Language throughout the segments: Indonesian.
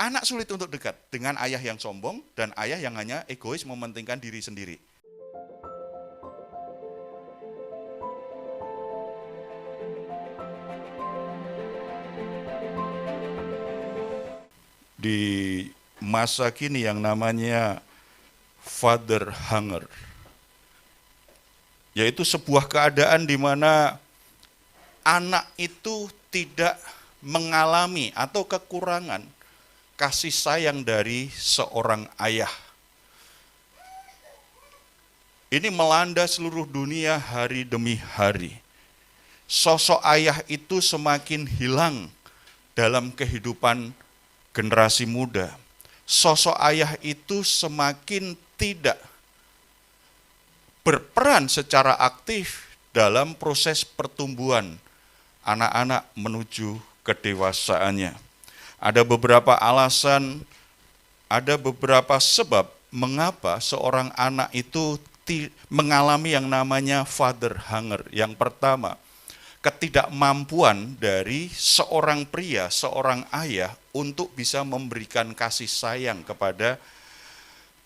Anak sulit untuk dekat dengan ayah yang sombong dan ayah yang hanya egois mementingkan diri sendiri. Di masa kini yang namanya father hunger, yaitu sebuah keadaan di mana anak itu tidak mengalami atau kekurangan kasih sayang dari seorang ayah. Ini melanda seluruh dunia hari demi hari. Sosok ayah itu semakin hilang dalam kehidupan generasi muda. Sosok ayah itu semakin tidak berperan secara aktif dalam proses pertumbuhan anak-anak menuju kedewasaannya. Ada beberapa alasan, ada beberapa sebab mengapa seorang anak itu mengalami yang namanya father hunger. Yang pertama, ketidakmampuan dari seorang pria, seorang ayah untuk bisa memberikan kasih sayang kepada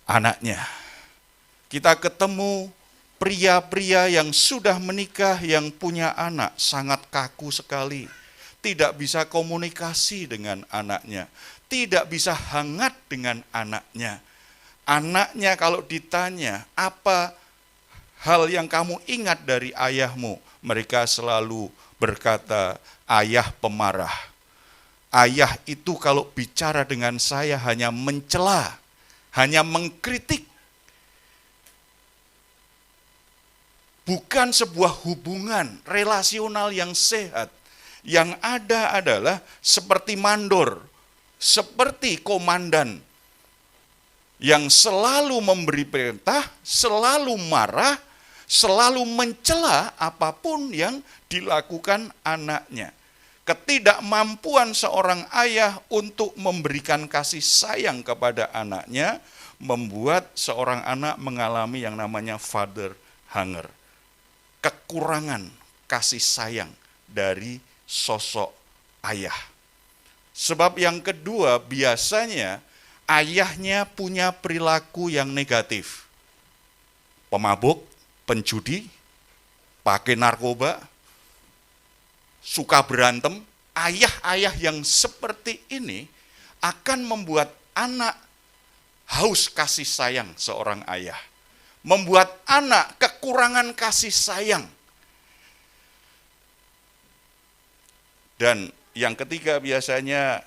anaknya. Kita ketemu pria-pria yang sudah menikah, yang punya anak, sangat kaku sekali. Tidak bisa komunikasi dengan anaknya, tidak bisa hangat dengan anaknya. Anaknya kalau ditanya, apa hal yang kamu ingat dari ayahmu? Mereka selalu berkata, ayah pemarah. Ayah itu kalau bicara dengan saya hanya mencela, hanya mengkritik. Bukan sebuah hubungan relasional yang sehat. Yang ada adalah seperti mandor, seperti komandan, yang selalu memberi perintah, selalu marah, selalu mencela apapun yang dilakukan anaknya. Ketidakmampuan seorang ayah untuk memberikan kasih sayang kepada anaknya membuat seorang anak mengalami yang namanya father hunger. Kekurangan kasih sayang dari sosok ayah. Sebab yang kedua, biasanya ayahnya punya perilaku yang negatif. Pemabuk, penjudi, pakai narkoba, suka berantem. Ayah-ayah yang seperti ini akan membuat anak haus kasih sayang seorang ayah. Membuat anak kekurangan kasih sayang. Dan yang ketiga, biasanya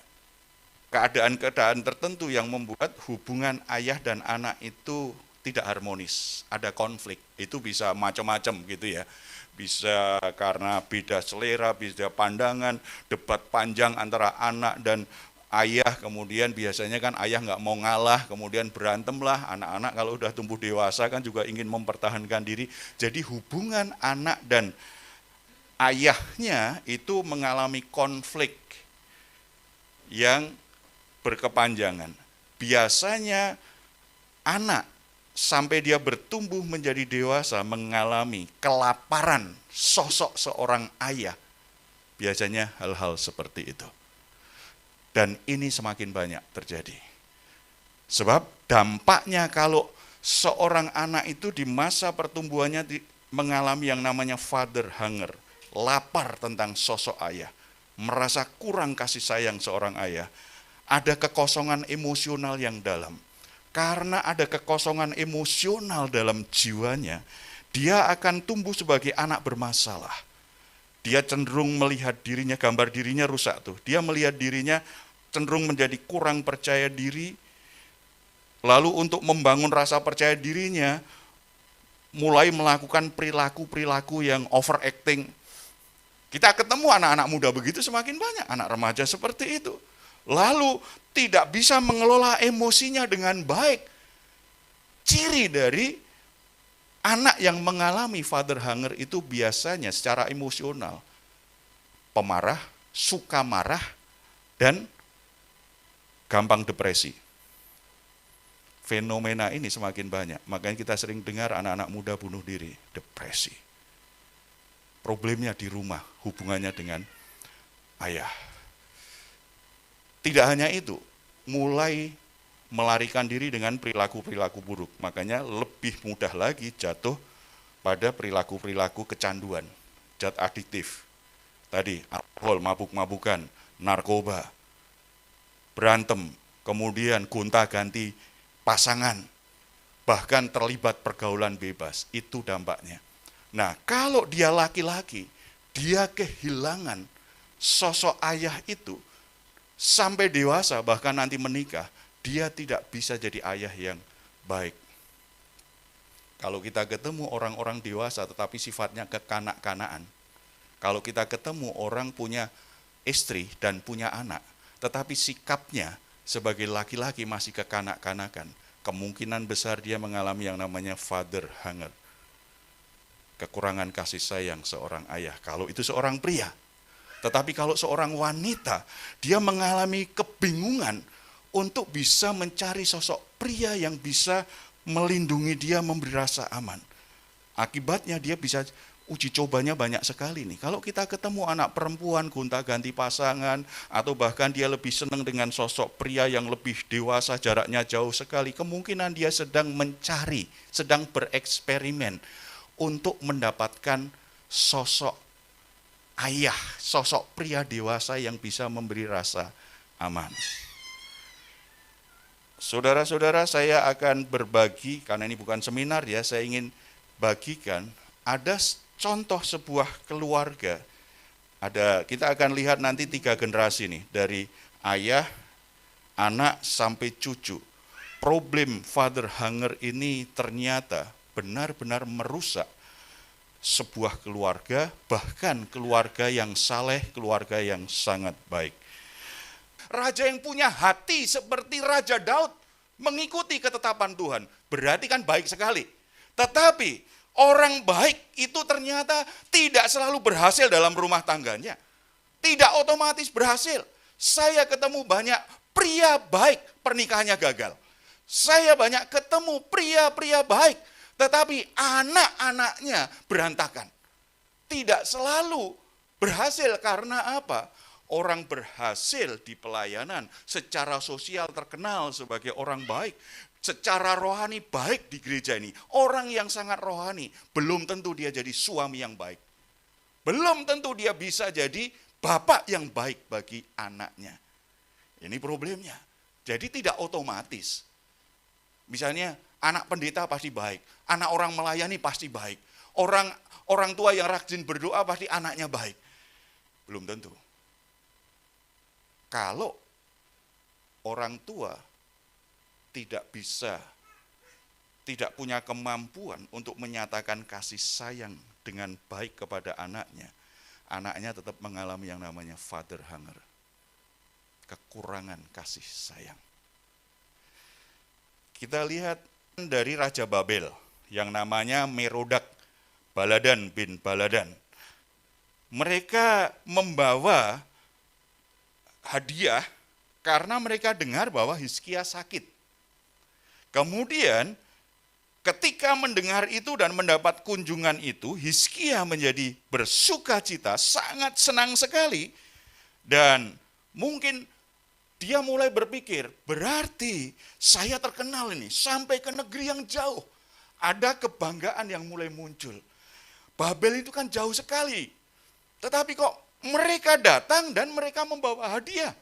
keadaan-keadaan tertentu yang membuat hubungan ayah dan anak itu tidak harmonis, ada konflik. Itu bisa macam-macam gitu ya. Bisa karena beda selera, beda pandangan, debat panjang antara anak dan ayah, kemudian biasanya kan ayah nggak mau ngalah, kemudian berantem lah. Anak-anak kalau udah tumbuh dewasa kan juga ingin mempertahankan diri. Jadi hubungan anak dan ayahnya itu mengalami konflik yang berkepanjangan. Biasanya anak sampai dia bertumbuh menjadi dewasa mengalami kelaparan sosok seorang ayah. Biasanya hal-hal seperti itu. Dan ini semakin banyak terjadi. Sebab dampaknya kalau seorang anak itu di masa pertumbuhannya mengalami yang namanya father hunger, lapar tentang sosok ayah, merasa kurang kasih sayang seorang ayah, ada kekosongan emosional yang dalam. Karena ada kekosongan emosional dalam jiwanya, dia akan tumbuh sebagai anak bermasalah. Dia cenderung melihat dirinya, gambar dirinya rusak tuh. Dia melihat dirinya cenderung menjadi kurang percaya diri. Lalu untuk membangun rasa percaya dirinya, mulai melakukan perilaku-perilaku yang overacting. Kita ketemu anak-anak muda begitu semakin banyak, anak remaja seperti itu. Lalu tidak bisa mengelola emosinya dengan baik. Ciri dari anak yang mengalami father hunger itu biasanya secara emosional pemarah, suka marah, dan gampang depresi. Fenomena ini semakin banyak, makanya kita sering dengar anak-anak muda bunuh diri, depresi. Problemnya di rumah, hubungannya dengan ayah. Tidak hanya itu, mulai melarikan diri dengan perilaku-perilaku buruk. Makanya lebih mudah lagi jatuh pada perilaku-perilaku kecanduan, zat adiktif. Tadi alkohol, mabuk-mabukan, narkoba, berantem, kemudian gonta-ganti pasangan, bahkan terlibat pergaulan bebas. Itu dampaknya. Nah, kalau dia laki-laki, dia kehilangan sosok ayah itu sampai dewasa, bahkan nanti menikah, dia tidak bisa jadi ayah yang baik. Kalau kita ketemu orang-orang dewasa tetapi sifatnya kekanak-kanaan, kalau kita ketemu orang punya istri dan punya anak, tetapi sikapnya sebagai laki-laki masih kekanak-kanakan, kemungkinan besar dia mengalami yang namanya father hunger. Kekurangan kasih sayang seorang ayah, kalau itu seorang pria. Tetapi kalau seorang wanita, dia mengalami kebingungan untuk bisa mencari sosok pria yang bisa melindungi dia, memberi rasa aman. Akibatnya dia bisa uji cobanya banyak sekali nih. Kalau kita ketemu anak perempuan gonta-ganti pasangan, atau bahkan dia lebih senang dengan sosok pria yang lebih dewasa, jaraknya jauh sekali, kemungkinan dia sedang mencari, sedang bereksperimen untuk mendapatkan sosok ayah, sosok pria dewasa yang bisa memberi rasa aman. Saudara-saudara, saya akan berbagi, karena ini bukan seminar ya, saya ingin bagikan, ada contoh sebuah keluarga. Kita akan lihat nanti 3 generasi nih, dari ayah, anak, sampai cucu. Problem father hunger ini ternyata benar-benar merusak sebuah keluarga, bahkan keluarga yang saleh, keluarga yang sangat baik. Raja yang punya hati seperti Raja Daud mengikuti ketetapan Tuhan, berarti kan baik sekali. Tetapi orang baik itu ternyata tidak selalu berhasil dalam rumah tangganya. Tidak otomatis berhasil. Saya ketemu banyak pria baik, pernikahannya gagal. Saya banyak ketemu pria-pria baik, tetapi anak-anaknya berantakan. Tidak selalu berhasil karena apa? Orang berhasil di pelayanan, secara sosial terkenal sebagai orang baik, secara rohani baik di gereja ini. Orang yang sangat rohani, belum tentu dia jadi suami yang baik. Belum tentu dia bisa jadi bapak yang baik bagi anaknya. Ini problemnya. Jadi tidak otomatis. Misalnya anak pendeta pasti baik, anak orang melayani pasti baik, orang tua yang rajin berdoa pasti anaknya baik. Belum tentu. Kalau orang tua tidak punya kemampuan untuk menyatakan kasih sayang dengan baik kepada anaknya, anaknya tetap mengalami yang namanya father hunger, kekurangan kasih sayang. Kita lihat dari Raja Babel yang namanya Merodak Baladan bin Baladan. Mereka membawa hadiah karena mereka dengar bahwa Hizkia sakit. Kemudian ketika mendengar itu dan mendapat kunjungan itu, Hizkia menjadi bersuka cita, sangat senang sekali. Dan mungkin dia mulai berpikir, berarti saya terkenal ini sampai ke negeri yang jauh. Ada kebanggaan yang mulai muncul. Babel itu kan jauh sekali. Tetapi kok mereka datang dan mereka membawa hadiah.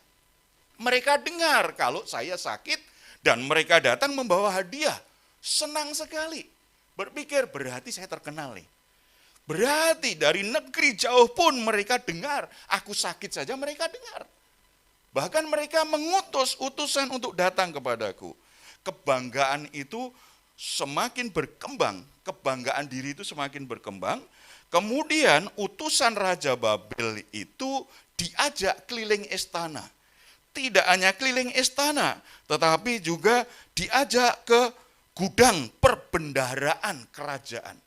Mereka dengar kalau saya sakit dan mereka datang membawa hadiah. Senang sekali. Berpikir berarti saya terkenal nih. Berarti dari negeri jauh pun mereka dengar. Aku sakit saja mereka dengar. Bahkan mereka mengutus utusan untuk datang kepadaku. Kebanggaan itu semakin berkembang. Kebanggaan diri itu semakin berkembang. Kemudian utusan Raja Babel itu diajak keliling istana. Tidak hanya keliling istana, tetapi juga diajak ke gudang perbendaharaan kerajaan.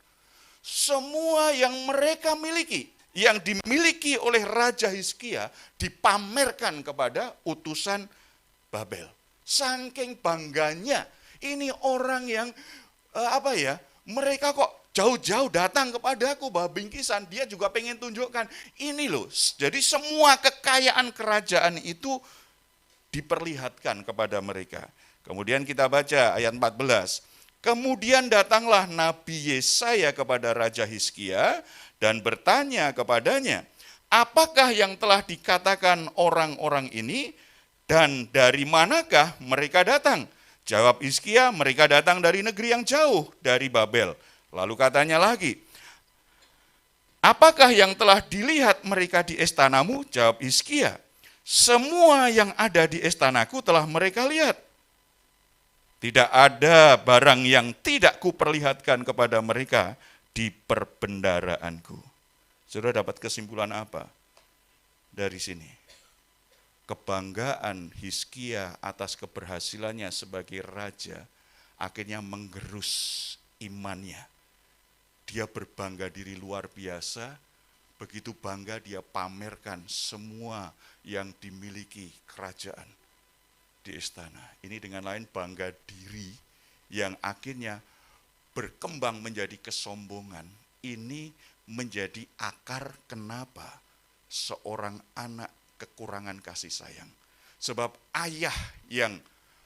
Semua yang mereka miliki, yang dimiliki oleh Raja Hizkia, dipamerkan kepada utusan Babel. Saking bangganya, ini orang yang mereka kok jauh-jauh datang kepadaku bawa bingkisan, dia juga pengen tunjukkan, ini loh, jadi semua kekayaan kerajaan itu diperlihatkan kepada mereka. Kemudian kita baca ayat 14. Kemudian datanglah Nabi Yesaya kepada Raja Hizkia dan bertanya kepadanya, apakah yang telah dikatakan orang-orang ini dan dari manakah mereka datang? Jawab Hizkia, mereka datang dari negeri yang jauh, dari Babel. Lalu katanya lagi, apakah yang telah dilihat mereka di istanamu? Jawab Hizkia, semua yang ada di istanaku telah mereka lihat. Tidak ada barang yang tidak kuperlihatkan kepada mereka di perbendaraanku. Saudara dapat kesimpulan apa dari sini? Kebanggaan Hizkia atas keberhasilannya sebagai raja akhirnya menggerus imannya. Dia berbangga diri luar biasa, begitu bangga dia pamerkan semua yang dimiliki kerajaan di istana. Ini dengan lain bangga diri yang akhirnya berkembang menjadi kesombongan. Ini menjadi akar kenapa seorang anak kekurangan kasih sayang. Sebab ayah yang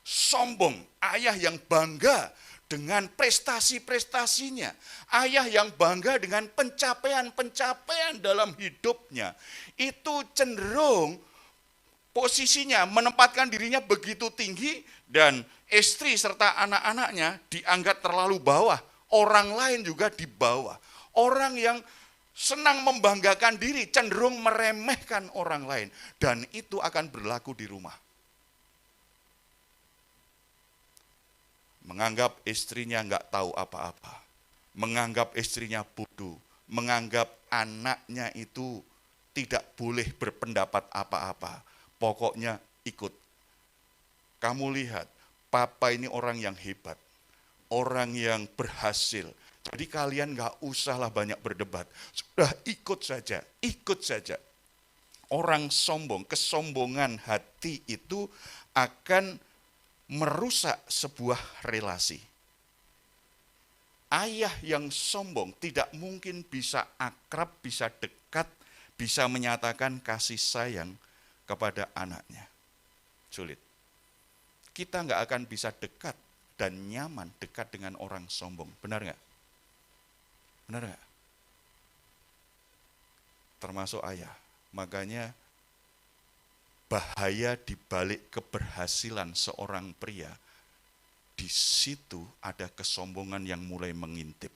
sombong, ayah yang bangga dengan prestasi-prestasinya, ayah yang bangga dengan pencapaian-pencapaian dalam hidupnya, itu cenderung posisinya menempatkan dirinya begitu tinggi dan istri serta anak-anaknya dianggap terlalu bawah. Orang lain juga di bawah. Orang yang senang membanggakan diri cenderung meremehkan orang lain. Dan itu akan berlaku di rumah. Menganggap istrinya enggak tahu apa-apa. Menganggap istrinya bodoh. Menganggap anaknya itu tidak boleh berpendapat apa-apa. Pokoknya ikut. Kamu lihat, papa ini orang yang hebat. Orang yang berhasil. Jadi kalian gak usahlah banyak berdebat. Sudah ikut saja, ikut saja. Orang sombong, kesombongan hati itu akan merusak sebuah relasi. Ayah yang sombong tidak mungkin bisa akrab, bisa dekat, bisa menyatakan kasih sayang kepada anaknya. Sulit. Kita nggak akan bisa dekat dan nyaman dekat dengan orang sombong. Benar nggak? Benar nggak? Termasuk ayah. Makanya bahaya di balik keberhasilan seorang pria, di situ ada kesombongan yang mulai mengintip.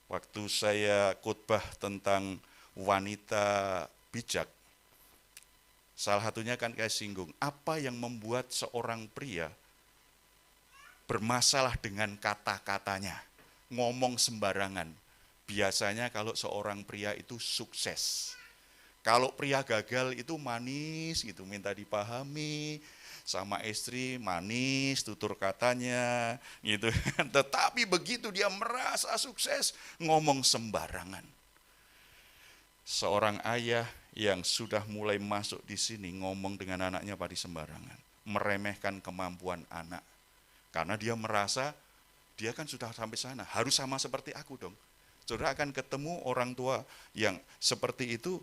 Waktu saya khotbah tentang wanita bijak, salah satunya kan kayak singgung, apa yang membuat seorang pria bermasalah dengan kata-katanya, ngomong sembarangan. Biasanya kalau seorang pria itu sukses. Kalau pria gagal itu manis gitu, minta dipahami, sama istri manis, tutur katanya gitu. Tetapi begitu dia merasa sukses, ngomong sembarangan. Seorang ayah yang sudah mulai masuk di sini ngomong dengan anaknya pada sembarangan, meremehkan kemampuan anak. Karena dia merasa dia kan sudah sampai sana, harus sama seperti aku dong. Saudara akan ketemu orang tua yang seperti itu,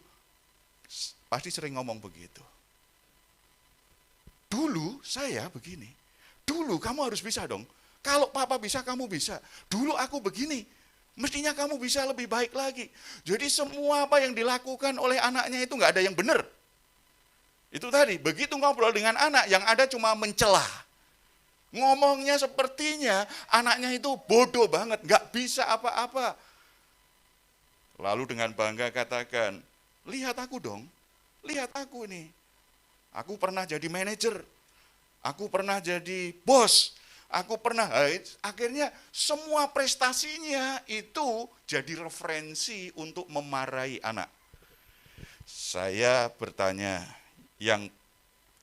pasti sering ngomong begitu. Dulu saya begini, dulu kamu harus bisa dong. Kalau papa bisa, kamu bisa. Dulu aku begini, mestinya kamu bisa lebih baik lagi. Jadi semua apa yang dilakukan oleh anaknya itu nggak ada yang benar. Itu tadi, begitu ngobrol dengan anak, yang ada cuma mencela. Ngomongnya sepertinya anaknya itu bodoh banget, nggak bisa apa-apa. Lalu dengan bangga katakan, lihat aku dong, lihat aku nih. Aku pernah jadi manajer, aku pernah jadi bos, aku pernah, akhirnya semua prestasinya itu jadi referensi untuk memarahi anak. Saya bertanya, yang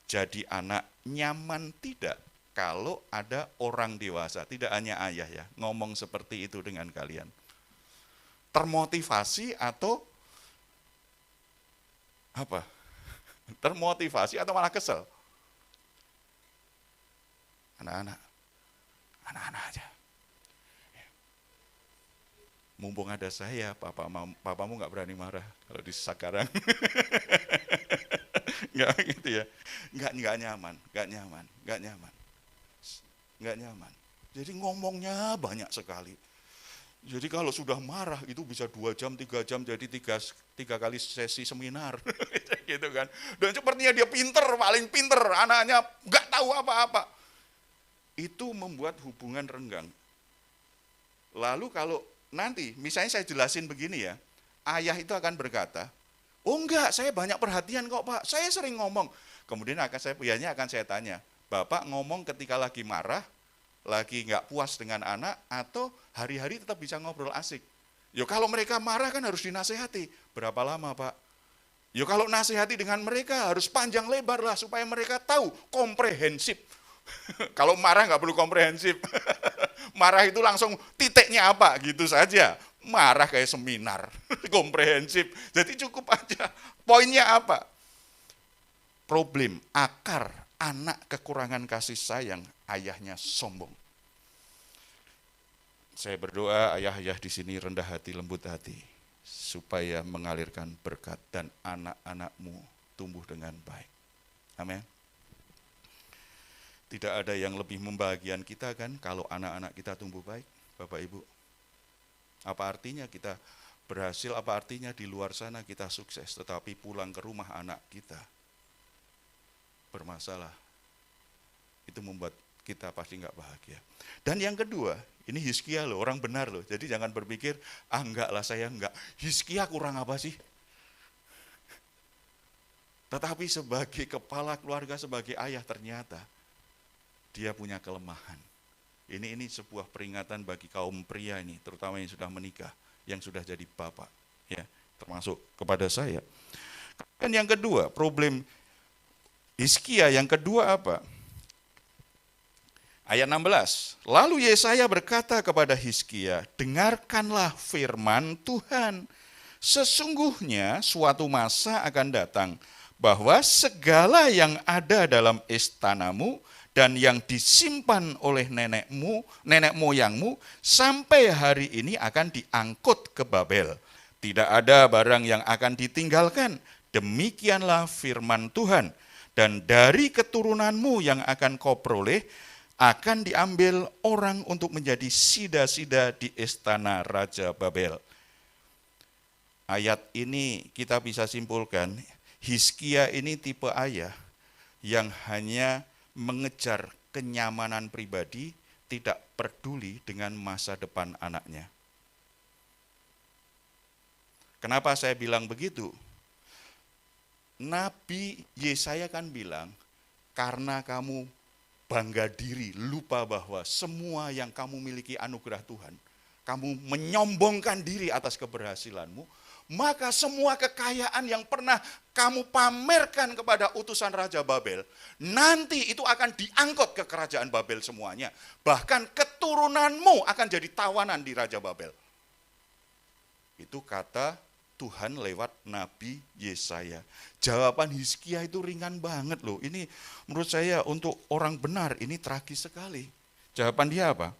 jadi anak nyaman tidak kalau ada orang dewasa, tidak hanya ayah ya, ngomong seperti itu dengan kalian? Termotivasi atau apa? Termotivasi atau malah kesel? Anak-anak aja. Mumpung ada saya, papamu nggak berani marah kalau di sekarang. Nggak gitu ya. Nggak nyaman, nggak nyaman, nggak nyaman, nggak nyaman. Jadi ngomongnya banyak sekali. Jadi kalau sudah marah itu bisa 2 jam, 3 jam, jadi tiga kali sesi seminar. Gitu kan. Dan sepertinya dia pinter, paling pinter, anaknya nggak tahu apa-apa. Itu membuat hubungan renggang. Lalu kalau nanti, misalnya saya jelasin begini ya, ayah itu akan berkata, oh enggak, saya banyak perhatian kok Pak, saya sering ngomong. Kemudian akan saya tanya, Bapak ngomong ketika lagi marah, lagi nggak puas dengan anak, atau hari-hari tetap bisa ngobrol asik? Yo kalau mereka marah kan harus dinasehati. Berapa lama Pak? Yo kalau nasihati dengan mereka harus panjang lebar lah, supaya mereka tahu, komprehensif. Kalau marah nggak perlu komprehensif. Marah itu langsung titiknya apa gitu saja. Marah kayak seminar, komprehensif. Jadi cukup aja. Poinnya apa? Problem, akar, anak kekurangan kasih sayang, ayahnya sombong. Saya berdoa ayah-ayah di sini rendah hati, lembut hati, supaya mengalirkan berkat dan anak-anakmu tumbuh dengan baik. Amin. Tidak ada yang lebih membahagiakan kita kan kalau anak-anak kita tumbuh baik, Bapak Ibu. Apa artinya kita berhasil, apa artinya di luar sana kita sukses, tetapi pulang ke rumah anak kita bermasalah. Itu membuat kita pasti nggak bahagia. Dan yang kedua, ini Hizkia loh, orang benar loh. Jadi jangan berpikir, enggak lah saya enggak. Hizkia kurang apa sih? Tetapi sebagai kepala keluarga, sebagai ayah ternyata dia punya kelemahan. Ini sebuah peringatan bagi kaum pria ini, terutama yang sudah menikah, yang sudah jadi bapak, ya, termasuk kepada saya. Dan yang kedua, problem Hizkia yang kedua apa? Ayat 16. Lalu Yesaya berkata kepada Hizkia, dengarkanlah firman Tuhan. Sesungguhnya suatu masa akan datang bahwa segala yang ada dalam istanamu dan yang disimpan oleh nenek moyangmu sampai hari ini akan diangkut ke Babel. Tidak ada barang yang akan ditinggalkan. Demikianlah firman Tuhan. Dan dari keturunanmu yang akan kau peroleh akan diambil orang untuk menjadi sida-sida di istana Raja Babel. Ayat ini kita bisa simpulkan, Hizkia ini tipe ayah yang hanya mengejar kenyamanan pribadi, tidak peduli dengan masa depan anaknya. Kenapa saya bilang begitu? Nabi Yesaya kan bilang, karena kamu bangga diri, lupa bahwa semua yang kamu miliki anugerah Tuhan, kamu menyombongkan diri atas keberhasilanmu, maka semua kekayaan yang pernah kamu pamerkan kepada utusan Raja Babel, nanti itu akan diangkut ke kerajaan Babel semuanya. Bahkan keturunanmu akan jadi tawanan di Raja Babel. Itu kata Tuhan lewat Nabi Yesaya. Jawaban Hizkia itu ringan banget loh. Ini menurut saya untuk orang benar ini tragis sekali. Jawaban dia apa?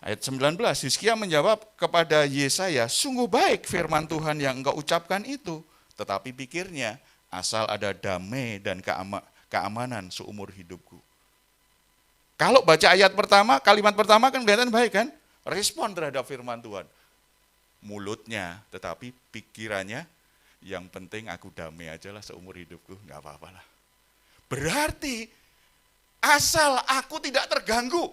Ayat 19, Hizkia menjawab kepada Yesaya, sungguh baik firman Tuhan yang engkau ucapkan itu. Tetapi pikirnya, asal ada damai dan keamanan seumur hidupku. Kalau baca ayat pertama, kalimat pertama kan kelihatan baik kan? Respon terhadap firman Tuhan. Mulutnya, tetapi pikirannya, yang penting aku damai aja lah seumur hidupku, gak apa-apa lah. Berarti, asal aku tidak terganggu,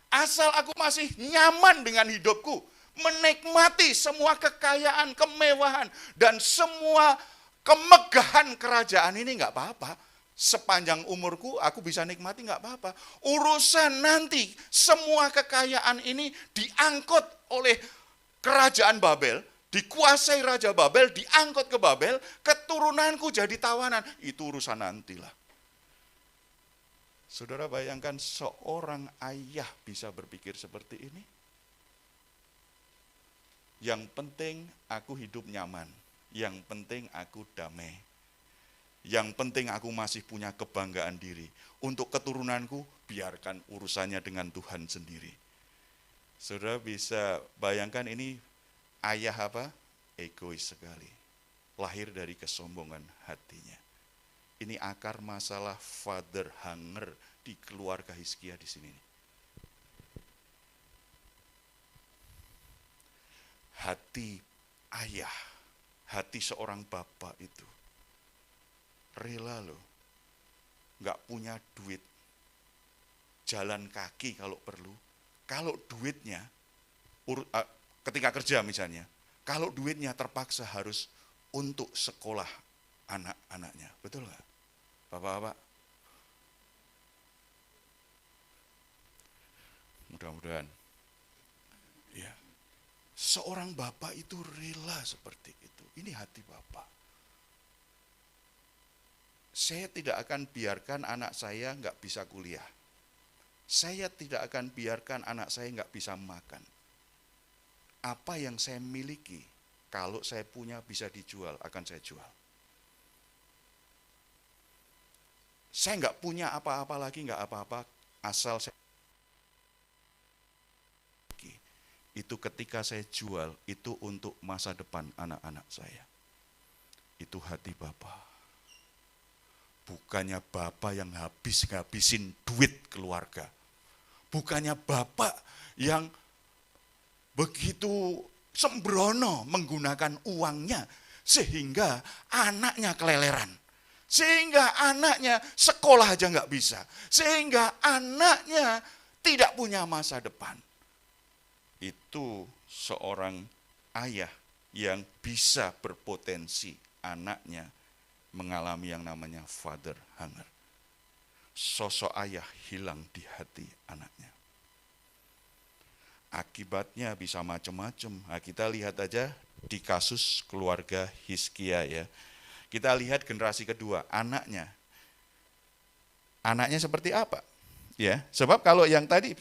asal aku masih nyaman dengan hidupku, menikmati semua kekayaan, kemewahan, dan semua kemegahan kerajaan ini nggak apa-apa. Sepanjang umurku aku bisa nikmati nggak apa-apa. Urusan nanti semua kekayaan ini diangkut oleh kerajaan Babel, dikuasai Raja Babel, diangkut ke Babel, keturunanku jadi tawanan. Itu urusan nantilah. Saudara bayangkan seorang ayah bisa berpikir seperti ini? Yang penting aku hidup nyaman, yang penting aku damai, yang penting aku masih punya kebanggaan diri. Untuk keturunanku biarkan urusannya dengan Tuhan sendiri. Saudara bisa bayangkan ini ayah apa? Egois sekali. Lahir dari kesombongan hatinya. Ini akar masalah father hunger di keluarga Hizkia di sini. Hati ayah, hati seorang bapak itu rela loh, nggak punya duit, jalan kaki kalau perlu. Kalau duitnya, ketika kerja misalnya, kalau duitnya terpaksa harus untuk sekolah anak-anaknya, betul nggak, bapak-bapak? Mudah-mudahan, ya. Seorang bapak itu rela seperti itu. Ini hati bapak. Saya tidak akan biarkan anak saya nggak bisa kuliah. Saya tidak akan biarkan anak saya nggak bisa makan. Apa yang saya miliki, kalau saya punya bisa dijual, akan saya jual. Saya nggak punya apa-apa lagi, nggak apa-apa, asal saya itu ketika saya jual, itu untuk masa depan anak-anak saya. Itu hati Bapak. Bukannya Bapak yang habis-habisin duit keluarga. Bukannya Bapak yang begitu sembrono menggunakan uangnya sehingga anaknya keleleran. Sehingga anaknya sekolah aja nggak bisa. Sehingga anaknya tidak punya masa depan. Itu seorang ayah yang bisa berpotensi anaknya mengalami yang namanya father hunger. Sosok ayah hilang di hati anaknya. Akibatnya bisa macam-macam. Nah, kita lihat aja di kasus keluarga Hizkia ya. Kita lihat generasi kedua, anaknya. Anaknya seperti apa? Ya, sebab kalau yang tadi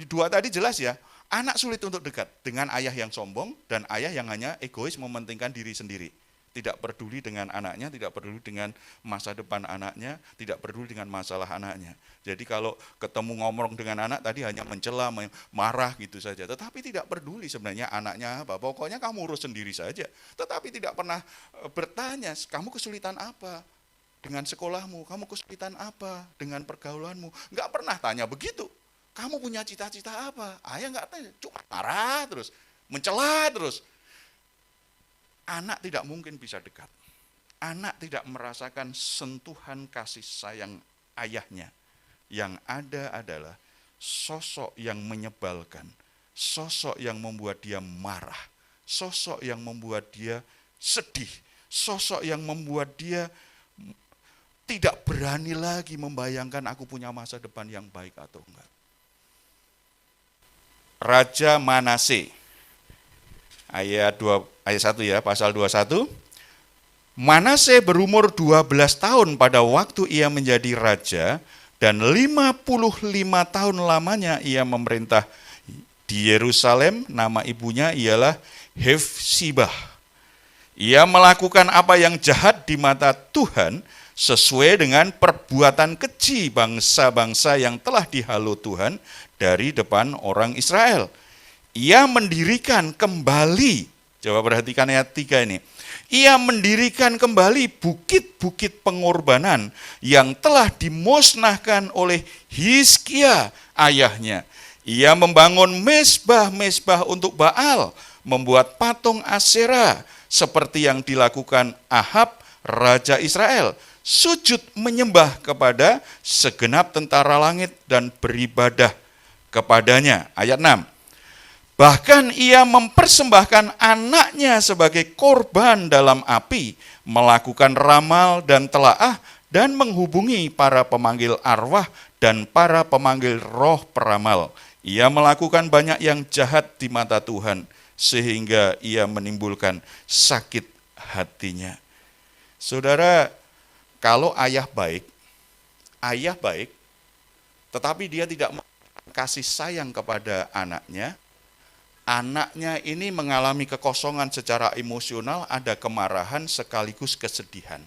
dua tadi jelas ya, anak sulit untuk dekat dengan ayah yang sombong dan ayah yang hanya egois mementingkan diri sendiri. Tidak peduli dengan anaknya, tidak peduli dengan masa depan anaknya, tidak peduli dengan masalah anaknya. Jadi kalau ketemu ngomong dengan anak tadi hanya mencela, marah gitu saja. Tetapi tidak peduli sebenarnya anaknya apa. Pokoknya kamu urus sendiri saja. Tetapi tidak pernah bertanya, kamu kesulitan apa dengan sekolahmu? Kamu kesulitan apa dengan pergaulanmu? Enggak pernah tanya begitu. Kamu punya cita-cita apa? Ayah enggak tanya, cuma marah terus, mencela terus. Anak tidak mungkin bisa dekat. Anak tidak merasakan sentuhan kasih sayang ayahnya. Yang ada adalah sosok yang menyebalkan, sosok yang membuat dia marah, sosok yang membuat dia sedih, sosok yang membuat dia tidak berani lagi membayangkan aku punya masa depan yang baik atau enggak. Raja Manase. Ayat 1 ya, pasal 21. Manase berumur 12 tahun pada waktu ia menjadi raja dan 55 tahun lamanya ia memerintah di Yerusalem. Nama ibunya ialah Hefsibah. Ia melakukan apa yang jahat di mata Tuhan sesuai dengan perbuatan keji bangsa-bangsa yang telah dihalau Tuhan dari depan orang Israel. Ia mendirikan kembali, coba perhatikan ayat 3 ini. Ia mendirikan kembali bukit-bukit pengorbanan yang telah dimusnahkan oleh Hizkia ayahnya. Ia membangun mezbah-mezbah untuk Baal, membuat patung Asyera seperti yang dilakukan Ahab, Raja Israel. Sujud menyembah kepada segenap tentara langit dan beribadah kepadanya. Ayat 6. Bahkan ia mempersembahkan anaknya sebagai korban dalam api, melakukan ramal dan telaah, dan menghubungi para pemanggil arwah dan para pemanggil roh peramal. Ia melakukan banyak yang jahat di mata Tuhan, sehingga ia menimbulkan sakit hatinya. Saudara, kalau ayah baik, tetapi dia tidak kasih sayang kepada anaknya, anaknya ini mengalami kekosongan secara emosional, ada kemarahan sekaligus kesedihan.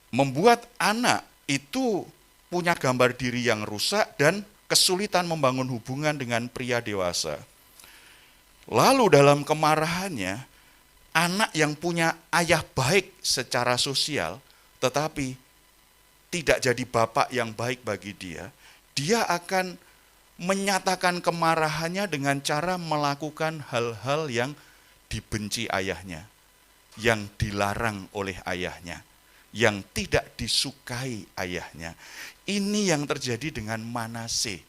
Membuat anak itu punya gambar diri yang rusak dan kesulitan membangun hubungan dengan pria dewasa. Lalu dalam kemarahannya, anak yang punya ayah baik secara sosial, tetapi tidak jadi bapak yang baik bagi dia, dia akan menyatakan kemarahannya dengan cara melakukan hal-hal yang dibenci ayahnya, yang dilarang oleh ayahnya, yang tidak disukai ayahnya. Ini yang terjadi dengan Manase.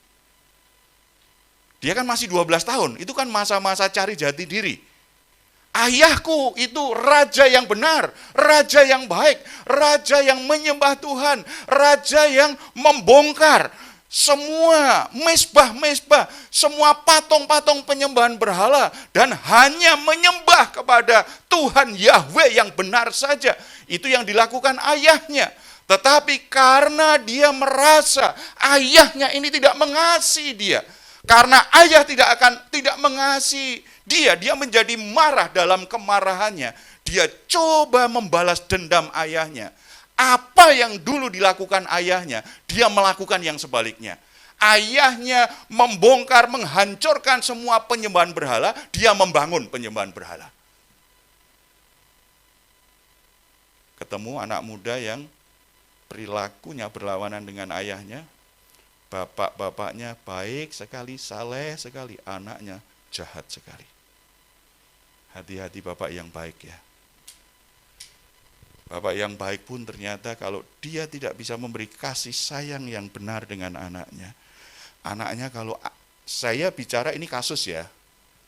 Dia kan masih 12 tahun, itu kan masa-masa cari jati diri. Ayahku itu raja yang benar, raja yang baik, raja yang menyembah Tuhan, raja yang membongkar semua mezbah-mezbah, semua patung-patung penyembahan berhala, dan hanya menyembah kepada Tuhan Yahweh yang benar saja. Itu yang dilakukan ayahnya. Tetapi karena dia merasa ayahnya ini tidak mengasihi dia, karena ayah tidak mengasihi dia menjadi marah dalam kemarahannya. Dia coba membalas dendam ayahnya. Apa yang dulu dilakukan ayahnya, dia melakukan yang sebaliknya. Ayahnya membongkar, menghancurkan semua penyembahan berhala, dia membangun penyembahan berhala. Ketemu anak muda yang perilakunya berlawanan dengan ayahnya, bapak-bapaknya baik sekali, saleh sekali, anaknya jahat sekali. Hati-hati bapak yang baik ya. Bapak yang baik pun ternyata kalau dia tidak bisa memberi kasih sayang yang benar dengan anaknya. Anaknya kalau saya bicara ini kasus ya,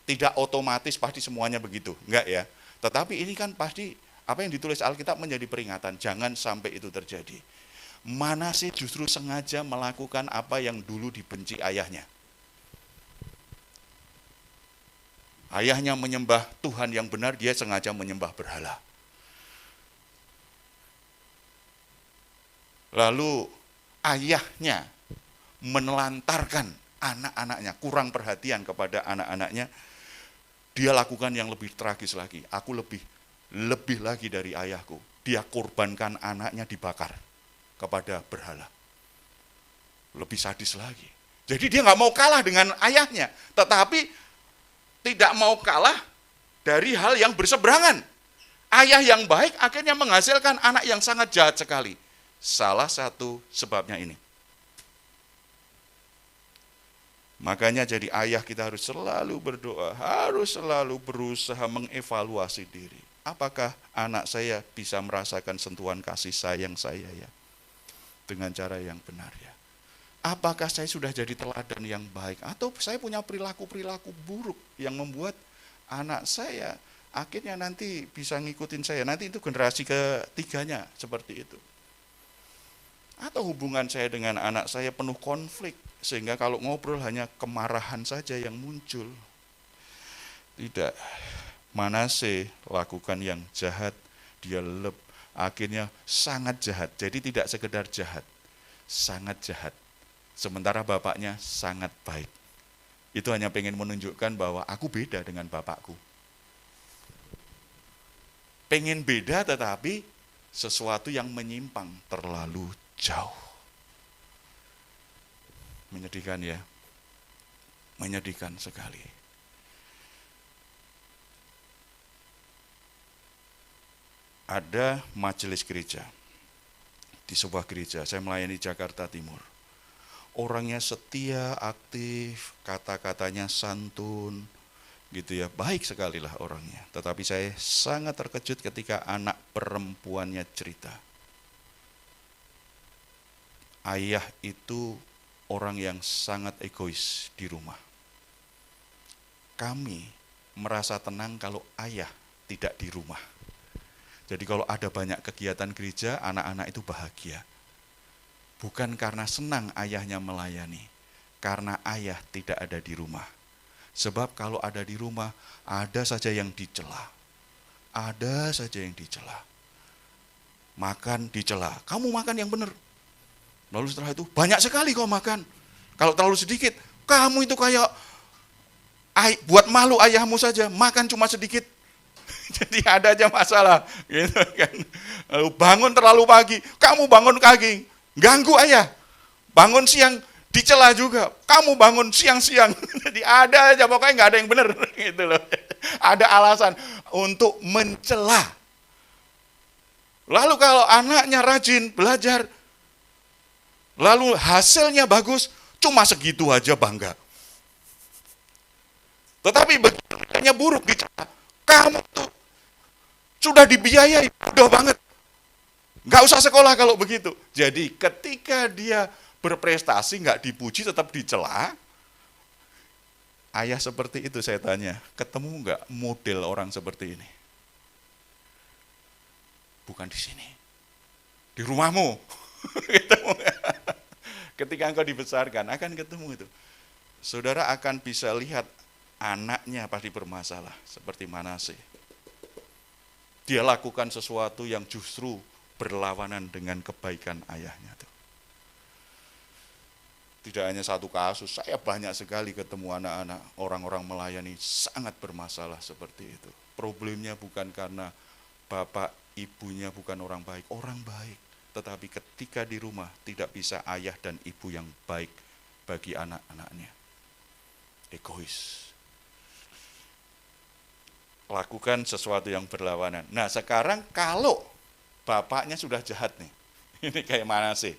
tidak otomatis pasti semuanya begitu, enggak ya. Tetapi ini kan pasti apa yang ditulis Alkitab menjadi peringatan, jangan sampai itu terjadi. Manase justru sengaja melakukan apa yang dulu dibenci ayahnya. Ayahnya menyembah Tuhan yang benar, dia sengaja menyembah berhala. Lalu ayahnya menelantarkan anak-anaknya, kurang perhatian kepada anak-anaknya. Dia lakukan yang lebih tragis lagi. Aku lebih lagi dari ayahku. Dia korbankan anaknya dibakar kepada berhala. Lebih sadis lagi. Jadi dia nggak mau kalah dengan ayahnya, tetapi tidak mau kalah dari hal yang berseberangan. Ayah yang baik akhirnya menghasilkan anak yang sangat jahat sekali. Salah satu sebabnya ini. Makanya jadi ayah kita harus selalu berdoa, harus selalu berusaha mengevaluasi diri. Apakah anak saya bisa merasakan sentuhan kasih sayang saya ya? Dengan cara yang benar ya. Apakah saya sudah jadi teladan yang baik? Atau saya punya perilaku-perilaku buruk yang membuat anak saya akhirnya nanti bisa ngikutin saya. Nanti itu generasi ketiganya seperti itu. Atau hubungan saya dengan anak saya penuh konflik. Sehingga kalau ngobrol hanya kemarahan saja yang muncul. Tidak. Manase lakukan yang jahat. Dia akhirnya sangat jahat. Jadi tidak sekedar jahat. Sangat jahat. Sementara bapaknya sangat baik. Itu hanya pengen menunjukkan bahwa aku beda dengan bapakku. Pengen beda tetapi sesuatu yang menyimpang terlalu jauh. Menyedihkan ya. Menyedihkan sekali. Ada majelis gereja. Di sebuah gereja, saya melayani Jakarta Timur. Orangnya setia, aktif, kata-katanya santun, gitu ya, baik sekali lah orangnya. Tetapi saya sangat terkejut ketika anak perempuannya cerita. Ayah itu orang yang sangat egois di rumah. Kami merasa tenang kalau ayah tidak di rumah. Jadi kalau ada banyak kegiatan gereja, anak-anak itu bahagia. Bukan karena senang ayahnya melayani, karena ayah tidak ada di rumah. Sebab kalau ada di rumah, ada saja yang dicela. Ada saja yang dicela. Makan dicela. Kamu makan yang benar. Lalu setelah itu, banyak sekali kau makan. Kalau terlalu sedikit, kamu itu kayak buat malu ayahmu saja, makan cuma sedikit. Jadi ada aja masalah. Gitu kan. Lalu bangun terlalu pagi, kamu bangun pagi. Ganggu ayah, bangun siang, dicela juga. Kamu bangun siang-siang. Jadi ada aja, pokoknya nggak ada yang benar. Gitu loh. Ada alasan untuk mencela. Lalu kalau anaknya rajin belajar, lalu hasilnya bagus, cuma segitu aja bangga. Tetapi begitu buruk dicela, kamu tuh sudah dibiayai, udah banget. Nggak usah sekolah kalau begitu. Jadi ketika dia berprestasi nggak dipuji, tetap dicela. Ayah seperti itu saya tanya, ketemu nggak model orang seperti ini? Bukan di sini, di rumahmu. Ketemu. Ketika engkau dibesarkan akan ketemu itu. Saudara akan bisa lihat anaknya pasti bermasalah seperti Manase. Dia lakukan sesuatu yang justru berlawanan dengan kebaikan ayahnya. Tidak hanya satu kasus, saya banyak sekali ketemu anak-anak, orang-orang melayani sangat bermasalah seperti itu. Problemnya bukan karena bapak ibunya bukan orang baik, orang baik. Tetapi ketika di rumah tidak bisa ayah dan ibu yang baik bagi anak-anaknya. Egois. Lakukan sesuatu yang berlawanan. Nah sekarang kalau bapaknya sudah jahat nih, ini kayak Manase.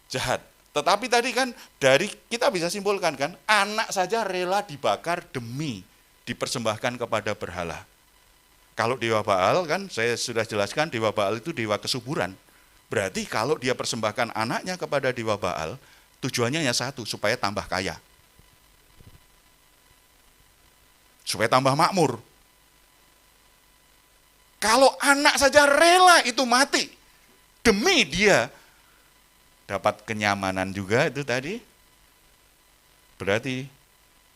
Jahat. Tetapi tadi kan dari kita bisa simpulkan kan, anak saja rela dibakar demi dipersembahkan kepada berhala. Kalau dewa Baal kan saya sudah jelaskan, dewa Baal itu dewa kesuburan. Berarti kalau dia persembahkan anaknya kepada dewa Baal, tujuannya hanya satu, supaya tambah kaya. Supaya tambah makmur. Kalau anak saja rela itu mati demi dia dapat kenyamanan juga itu tadi, berarti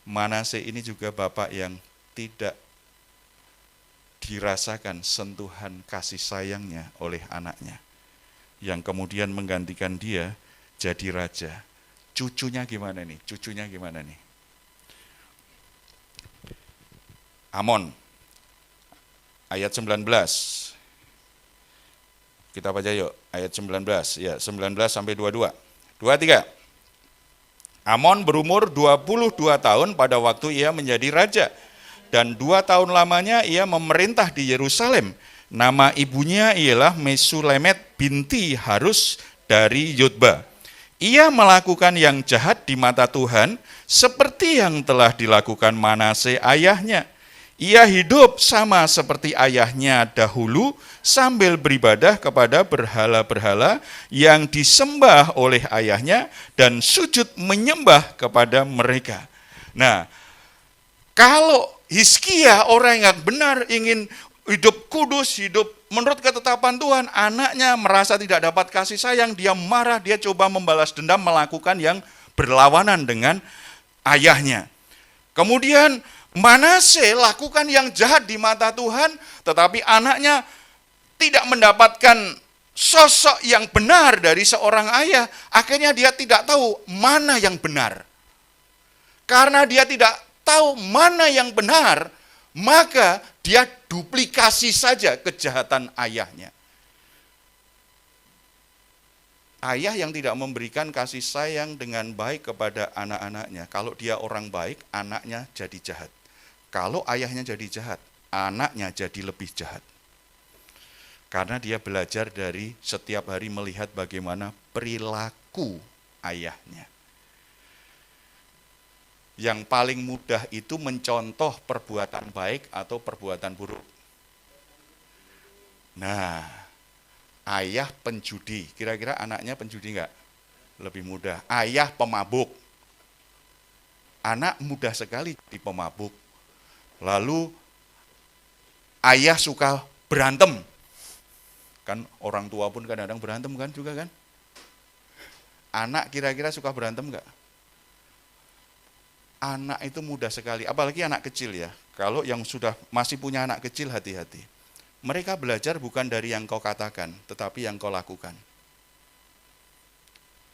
Manase ini juga bapak yang tidak dirasakan sentuhan kasih sayangnya oleh anaknya, yang kemudian menggantikan dia jadi raja. Cucunya gimana nih? Cucunya gimana nih? Amon, ayat 19. Kita baca yuk, ayat 19, ya 19 sampai 22. 23. Amon berumur 22 tahun pada waktu ia menjadi raja. Dan 2 tahun lamanya ia memerintah di Yerusalem. Nama ibunya ialah Mesulemet binti Harus dari Yotba. Ia melakukan yang jahat di mata Tuhan seperti yang telah dilakukan Manase ayahnya. Ia hidup sama seperti ayahnya dahulu sambil beribadah kepada berhala-berhala yang disembah oleh ayahnya dan sujud menyembah kepada mereka. Nah, kalau Hizkia orang yang benar ingin hidup kudus, hidup menurut ketetapan Tuhan, anaknya merasa tidak dapat kasih sayang, dia marah, dia coba membalas dendam, melakukan yang berlawanan dengan ayahnya. Kemudian Manase lakukan yang jahat di mata Tuhan, tetapi anaknya tidak mendapatkan sosok yang benar dari seorang ayah. Akhirnya dia tidak tahu mana yang benar. Karena dia tidak tahu mana yang benar, maka dia duplikasi saja kejahatan ayahnya. Ayah yang tidak memberikan kasih sayang dengan baik kepada anak-anaknya, kalau dia orang baik, anaknya jadi jahat. Kalau ayahnya jadi jahat, anaknya jadi lebih jahat. Karena dia belajar dari setiap hari melihat bagaimana perilaku ayahnya. Yang paling mudah itu mencontoh perbuatan baik atau perbuatan buruk. Nah, ayah penjudi, kira-kira anaknya penjudi enggak? Lebih mudah. Ayah pemabuk, anak mudah sekali di pemabuk. Lalu ayah suka berantem, kan orang tua pun kadang-kadang berantem kan juga kan. Anak kira-kira suka berantem enggak? Anak itu mudah sekali, apalagi anak kecil ya. Kalau yang sudah masih punya anak kecil, hati-hati. Mereka belajar bukan dari yang kau katakan, tetapi yang kau lakukan.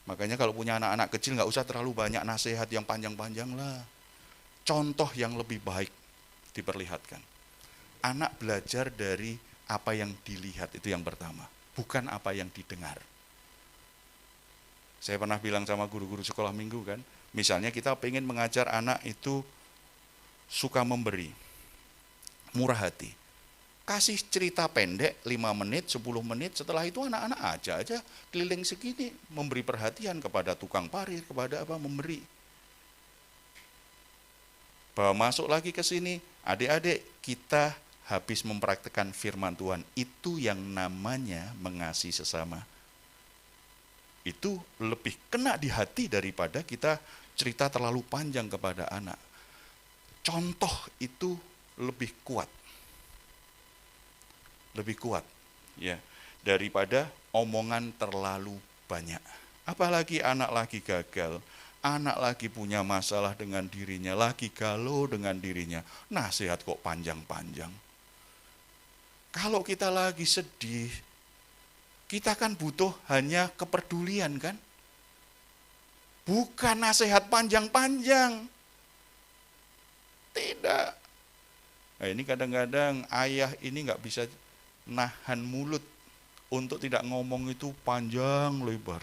Makanya kalau punya anak-anak kecil nggak usah terlalu banyak nasihat yang panjang-panjang lah. Contoh yang lebih baik diperlihatkan. Anak belajar dari apa yang dilihat, itu yang pertama, bukan apa yang didengar. Saya pernah bilang sama guru-guru sekolah minggu kan, misalnya kita pengen mengajar anak itu suka memberi, murah hati. Kasih cerita pendek 5 menit, 10 menit, setelah itu anak-anak aja keliling segini memberi perhatian kepada tukang parir, kepada apa, memberi. Bawa masuk lagi ke sini, adik-adik kita habis mempraktikkan firman Tuhan, itu yang namanya mengasihi sesama. Itu lebih kena di hati daripada kita cerita terlalu panjang kepada anak. Contoh itu lebih kuat ya daripada omongan terlalu banyak. Apalagi anak lagi gagal, anak lagi punya masalah dengan dirinya, lagi galau dengan dirinya, nasihat kok panjang-panjang. Kalau kita lagi sedih, kita kan butuh hanya kepedulian kan? Bukan nasihat panjang-panjang. Tidak. Nah, ini kadang-kadang ayah ini nggak bisa nahan mulut untuk tidak ngomong itu panjang lebar.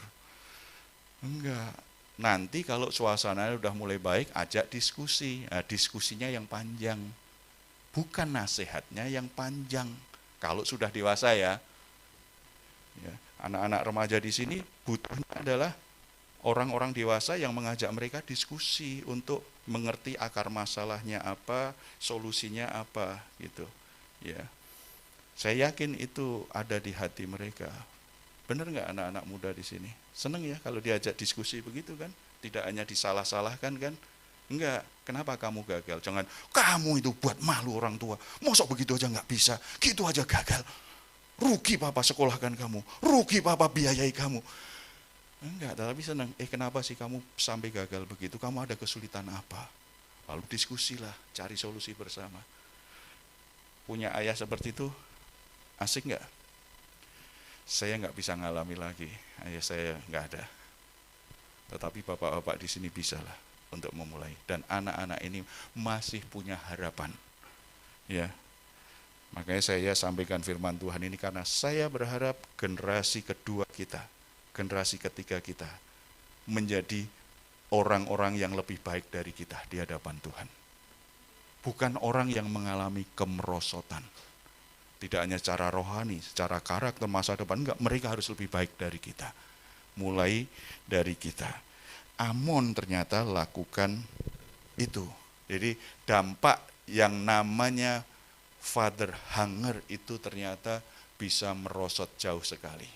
Enggak. Nanti kalau suasananya udah mulai baik, ajak diskusi. Nah, diskusinya yang panjang. Bukan nasihatnya yang panjang. Kalau sudah dewasa ya. Anak-anak remaja di sini butuhnya adalah orang-orang dewasa yang mengajak mereka diskusi untuk mengerti akar masalahnya apa, solusinya apa gitu. Ya. Saya yakin itu ada di hati mereka. Benar nggak anak-anak muda di sini? Seneng ya kalau diajak diskusi begitu kan? Tidak hanya disalah-salahkan kan? Enggak, kenapa kamu gagal? Jangan, kamu itu buat malu orang tua. Mosok begitu aja nggak bisa, gitu aja gagal. Rugi papa sekolahkan kamu, rugi papa biayai kamu. Enggak, tapi senang. Kenapa sih kamu sampai gagal begitu? Kamu ada kesulitan apa? Lalu diskusilah, cari solusi bersama. Punya ayah seperti itu, asik nggak? Saya nggak bisa ngalami lagi, ayah saya nggak ada. Tetapi bapak-bapak di sini bisa lah untuk memulai. Dan anak-anak ini masih punya harapan. Ya, makanya saya sampaikan firman Tuhan ini karena saya berharap generasi kedua kita, generasi ketiga kita menjadi orang-orang yang lebih baik dari kita di hadapan Tuhan. Bukan orang yang mengalami kemerosotan. Tidak hanya secara rohani, secara karakter masa depan, enggak, mereka harus lebih baik dari kita. Mulai dari kita. Amon ternyata lakukan itu. Jadi dampak yang namanya father hunger itu ternyata bisa merosot jauh sekali.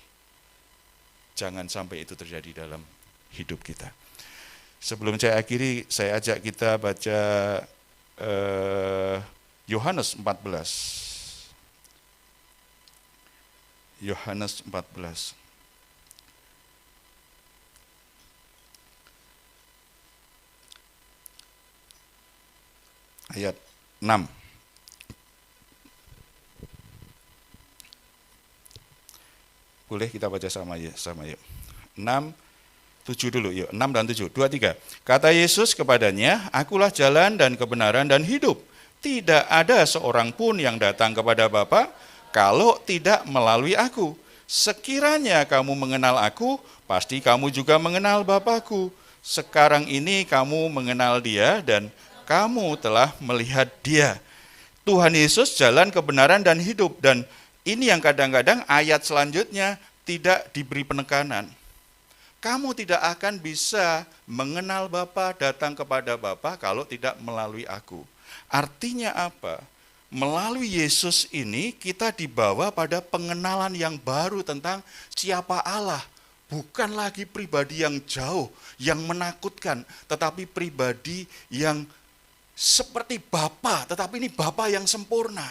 Jangan sampai itu terjadi dalam hidup kita. Sebelum saya akhiri, saya ajak kita baca Yohanes 14. Yohanes 14. Ayat 6. Boleh kita baca sama yuk. 6, 7 dulu yuk. 6 dan 7. 2, 3. Kata Yesus kepadanya, akulah jalan dan kebenaran dan hidup. Tidak ada seorang pun yang datang kepada Bapa kalau tidak melalui aku. Sekiranya kamu mengenal aku, pasti kamu juga mengenal Bapakku. Sekarang ini kamu mengenal Dia dan kamu telah melihat Dia. Tuhan Yesus jalan kebenaran dan hidup. Dan ini yang kadang-kadang ayat selanjutnya tidak diberi penekanan. Kamu tidak akan bisa mengenal Bapa, datang kepada Bapa kalau tidak melalui aku. Artinya apa? Melalui Yesus ini kita dibawa pada pengenalan yang baru tentang siapa Allah. Bukan lagi pribadi yang jauh, yang menakutkan, tetapi pribadi yang seperti Bapa, tetapi ini Bapa yang sempurna.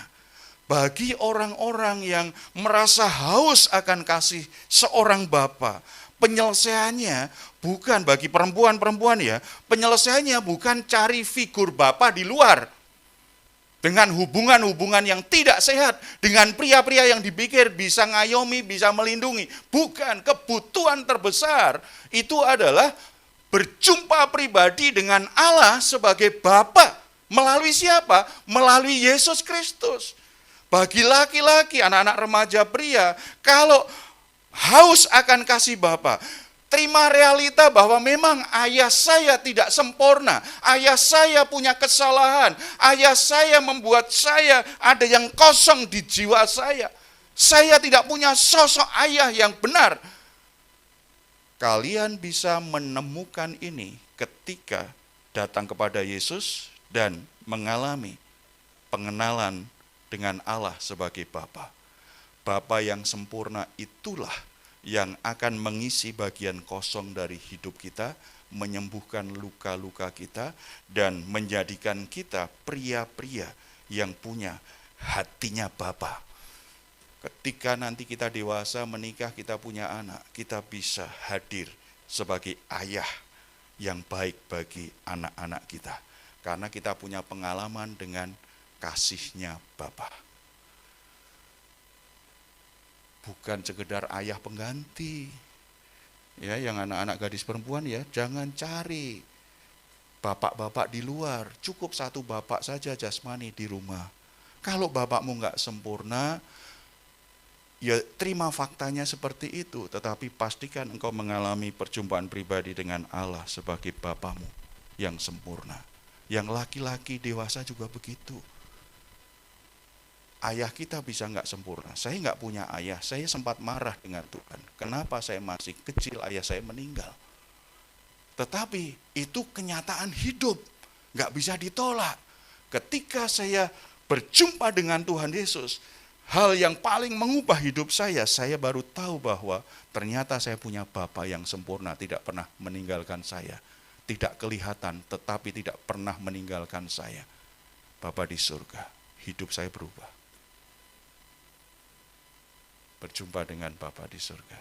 Bagi orang-orang yang merasa haus akan kasih seorang Bapa, penyelesaiannya bukan bagi perempuan-perempuan ya, penyelesaiannya bukan cari figur Bapa di luar. Dengan hubungan-hubungan yang tidak sehat, dengan pria-pria yang dipikir bisa ngayomi, bisa melindungi. Bukan, kebutuhan terbesar itu adalah berjumpa pribadi dengan Allah sebagai Bapa. Melalui siapa? Melalui Yesus Kristus. Bagi laki-laki, anak-anak remaja pria, kalau haus akan kasih Bapa, terima realita bahwa memang ayah saya tidak sempurna, ayah saya punya kesalahan, ayah saya membuat saya ada yang kosong di jiwa saya. Saya tidak punya sosok ayah yang benar. Kalian bisa menemukan ini ketika datang kepada Yesus dan mengalami pengenalan dengan Allah sebagai Bapa. Bapa yang sempurna itulah yang akan mengisi bagian kosong dari hidup kita, menyembuhkan luka-luka kita, dan menjadikan kita pria-pria yang punya hatinya Bapa. Ketika nanti kita dewasa, menikah, kita punya anak, kita bisa hadir sebagai ayah yang baik bagi anak-anak kita. Karena kita punya pengalaman dengan kasihnya Bapa. Bukan sekedar ayah pengganti. Ya, yang anak-anak gadis perempuan ya, jangan cari bapak-bapak di luar. Cukup satu bapak saja jasmani di rumah. Kalau bapakmu nggak sempurna, ya terima faktanya seperti itu. Tetapi pastikan engkau mengalami perjumpaan pribadi dengan Allah sebagai bapamu yang sempurna. Yang laki-laki dewasa juga begitu. Ayah kita bisa nggak sempurna. Saya nggak punya ayah, saya sempat marah dengan Tuhan. Kenapa saya masih kecil, ayah saya meninggal. Tetapi itu kenyataan hidup, nggak bisa ditolak. Ketika saya berjumpa dengan Tuhan Yesus, hal yang paling mengubah hidup saya baru tahu bahwa ternyata saya punya Bapa yang sempurna, tidak pernah meninggalkan saya. Tidak kelihatan, tetapi tidak pernah meninggalkan saya. Bapa di surga, hidup saya berubah. Berjumpa dengan Bapa di surga.